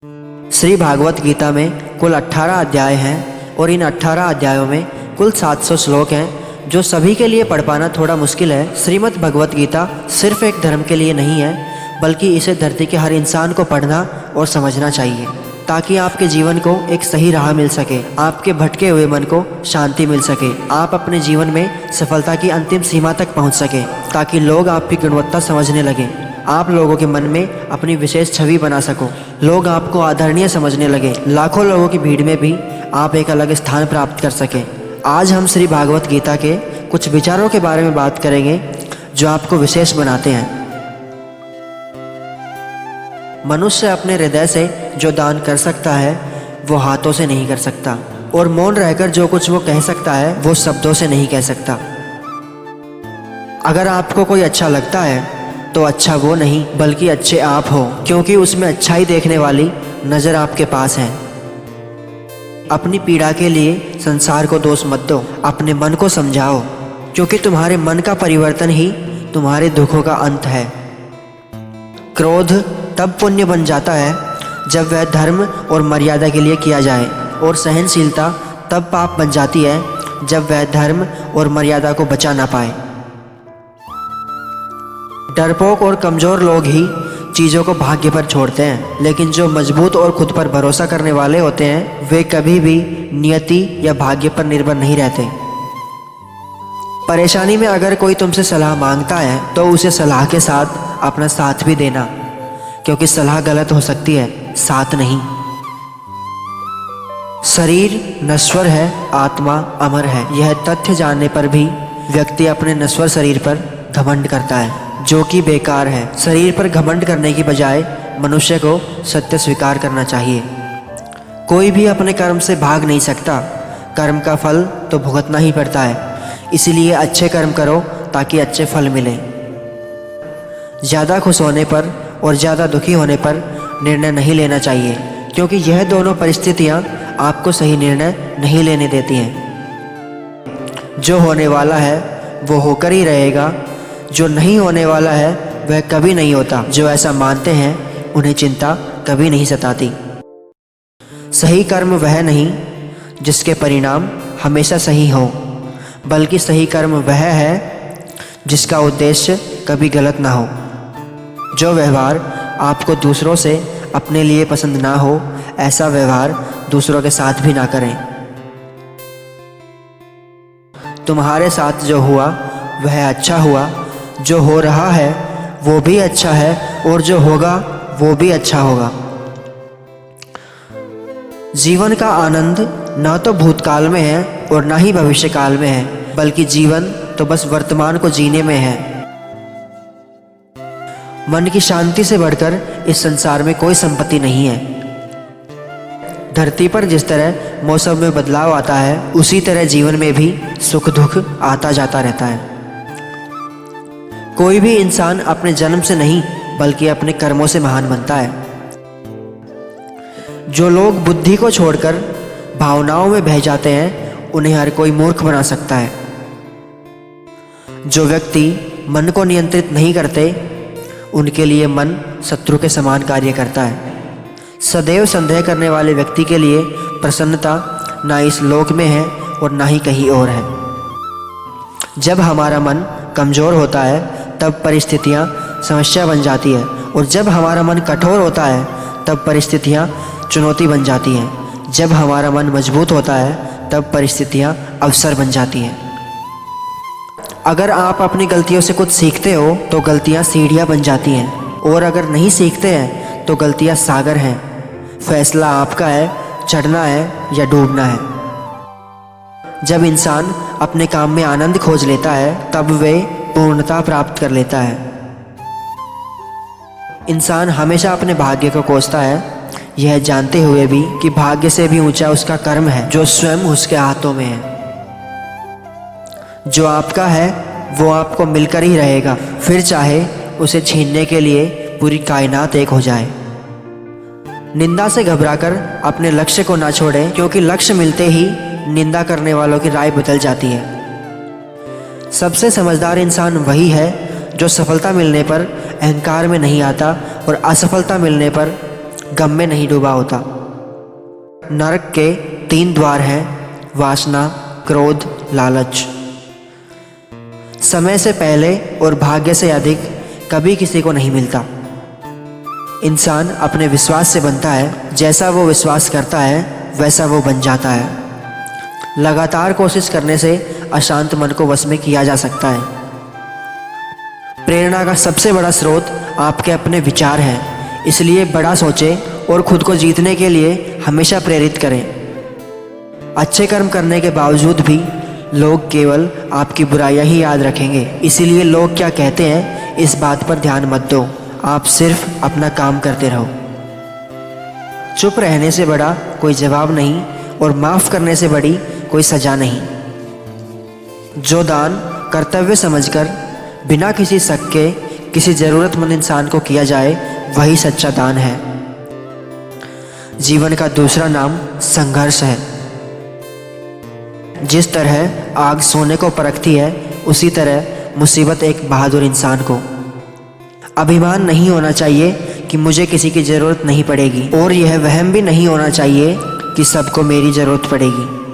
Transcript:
श्री भागवत गीता में कुल 18 अध्याय हैं और इन 18 अध्यायों में कुल 700 श्लोक हैं जो सभी के लिए पढ़ पाना थोड़ा मुश्किल है। श्रीमद् भगवत गीता सिर्फ एक धर्म के लिए नहीं है, बल्कि इसे धरती के हर इंसान को पढ़ना और समझना चाहिए ताकि आपके जीवन को एक सही राह मिल सके, आपके भटके हुए मन को शांति मिल सके, आप अपने जीवन में सफलता की अंतिम सीमा तक पहुंच सके, ताकि लोग आपकी गुणवत्ता समझने लगें, आप लोगों के मन में अपनी विशेष छवि बना सको, लोग आपको आदरणीय समझने लगे, लाखों लोगों की भीड़ में भी आप एक अलग स्थान प्राप्त कर सकें। आज हम श्री भागवत गीता के कुछ विचारों के बारे में बात करेंगे जो आपको विशेष बनाते हैं। मनुष्य अपने हृदय से जो दान कर सकता है वो हाथों से नहीं कर सकता, और मौन रहकर जो कुछ वो कह सकता है वो शब्दों से नहीं कह सकता। अगर आपको कोई अच्छा लगता है तो अच्छा वो नहीं बल्कि अच्छे आप हो, क्योंकि उसमें अच्छाई देखने वाली नज़र आपके पास है। अपनी पीड़ा के लिए संसार को दोष मत दो, अपने मन को समझाओ, क्योंकि तुम्हारे मन का परिवर्तन ही तुम्हारे दुखों का अंत है। क्रोध तब पुण्य बन जाता है जब वह धर्म और मर्यादा के लिए किया जाए, और सहनशीलता तब पाप बन जाती है जब वह धर्म और मर्यादा को बचा ना पाए। डरपोक और कमज़ोर लोग ही चीज़ों को भाग्य पर छोड़ते हैं, लेकिन जो मजबूत और खुद पर भरोसा करने वाले होते हैं वे कभी भी नियति या भाग्य पर निर्भर नहीं रहते। परेशानी में अगर कोई तुमसे सलाह मांगता है तो उसे सलाह के साथ अपना साथ भी देना, क्योंकि सलाह गलत हो सकती है, साथ नहीं। शरीर नश्वर है, आत्मा अमर है। यह तथ्य जानने पर भी व्यक्ति अपने नश्वर शरीर पर घमंड करता है जो कि बेकार है। शरीर पर घमंड करने की बजाय मनुष्य को सत्य स्वीकार करना चाहिए। कोई भी अपने कर्म से भाग नहीं सकता, कर्म का फल तो भुगतना ही पड़ता है। इसलिए अच्छे कर्म करो ताकि अच्छे फल मिले। ज़्यादा खुश होने पर और ज़्यादा दुखी होने पर निर्णय नहीं लेना चाहिए, क्योंकि यह दोनों परिस्थितियाँ आपको सही निर्णय नहीं लेने देती हैं। जो होने वाला है वो होकर ही रहेगा, जो नहीं होने वाला है वह कभी नहीं होता। जो ऐसा मानते हैं उन्हें चिंता कभी नहीं सताती। सही कर्म वह नहीं जिसके परिणाम हमेशा सही हो, बल्कि सही कर्म वह है जिसका उद्देश्य कभी गलत ना हो। जो व्यवहार आपको दूसरों से अपने लिए पसंद ना हो, ऐसा व्यवहार दूसरों के साथ भी ना करें। तुम्हारे साथ जो हुआ वह अच्छा हुआ, जो हो रहा है वो भी अच्छा है, और जो होगा वो भी अच्छा होगा। जीवन का आनंद ना तो भूतकाल में है और ना ही भविष्य काल में है, बल्कि जीवन तो बस वर्तमान को जीने में है। मन की शांति से बढ़कर इस संसार में कोई संपत्ति नहीं है। धरती पर जिस तरह मौसम में बदलाव आता है, उसी तरह जीवन में भी सुख दुख आता जाता रहता है। कोई भी इंसान अपने जन्म से नहीं बल्कि अपने कर्मों से महान बनता है। जो लोग बुद्धि को छोड़कर भावनाओं में बह जाते हैं उन्हें हर कोई मूर्ख बना सकता है। जो व्यक्ति मन को नियंत्रित नहीं करते उनके लिए मन शत्रु के समान कार्य करता है। सदैव संदेह करने वाले व्यक्ति के लिए प्रसन्नता ना इस लोक में है और ना ही कहीं और है। जब हमारा मन कमज़ोर होता है तब परिस्थितियाँ समस्या बन जाती है, और जब हमारा मन कठोर होता है तब परिस्थितियाँ चुनौती बन जाती हैं। जब हमारा मन मजबूत होता है तब परिस्थितियाँ अवसर बन जाती हैं। अगर आप अपनी गलतियों से कुछ सीखते हो तो गलतियाँ सीढ़ियाँ बन जाती हैं, और अगर नहीं सीखते हैं तो गलतियाँ सागर हैं। फैसला आपका है, चढ़ना है या डूबना है। जब इंसान अपने काम में आनंद खोज लेता है तब वे पूर्णता प्राप्त कर लेता है। इंसान हमेशा अपने भाग्य को कोसता है, यह जानते हुए भी कि भाग्य से भी ऊंचा उसका कर्म है जो स्वयं उसके हाथों में है। जो आपका है वो आपको मिलकर ही रहेगा, फिर चाहे उसे छीनने के लिए पूरी कायनात एक हो जाए। निंदा से घबराकर अपने लक्ष्य को ना छोड़ें, क्योंकि लक्ष्य मिलते ही निंदा करने वालों की राय बदल जाती है। सबसे समझदार इंसान वही है जो सफलता मिलने पर अहंकार में नहीं आता और असफलता मिलने पर गम में नहीं डूबा होता। नरक के 3 द्वार हैं, वासना, क्रोध, लालच। समय से पहले और भाग्य से अधिक कभी किसी को नहीं मिलता। इंसान अपने विश्वास से बनता है, जैसा वो विश्वास करता है वैसा वो बन जाता है। लगातार कोशिश करने से अशांत मन को वश में किया जा सकता है। प्रेरणा का सबसे बड़ा स्रोत आपके अपने विचार हैं, इसलिए बड़ा सोचें और खुद को जीतने के लिए हमेशा प्रेरित करें। अच्छे कर्म करने के बावजूद भी लोग केवल आपकी बुराइयां ही याद रखेंगे, इसीलिए लोग क्या कहते हैं इस बात पर ध्यान मत दो, आप सिर्फ अपना काम करते रहो। चुप रहने से बड़ा कोई जवाब नहीं और माफ़ करने से बड़ी कोई सज़ा नहीं। जो दान कर्तव्य समझकर बिना किसी शक के किसी ज़रूरतमंद इंसान को किया जाए वही सच्चा दान है। जीवन का दूसरा नाम संघर्ष है। जिस तरह आग सोने को परखती है, उसी तरह मुसीबत एक बहादुर इंसान को। अभिमान नहीं होना चाहिए कि मुझे किसी की ज़रूरत नहीं पड़ेगी, और यह वहम भी नहीं होना चाहिए कि सबको मेरी ज़रूरत पड़ेगी।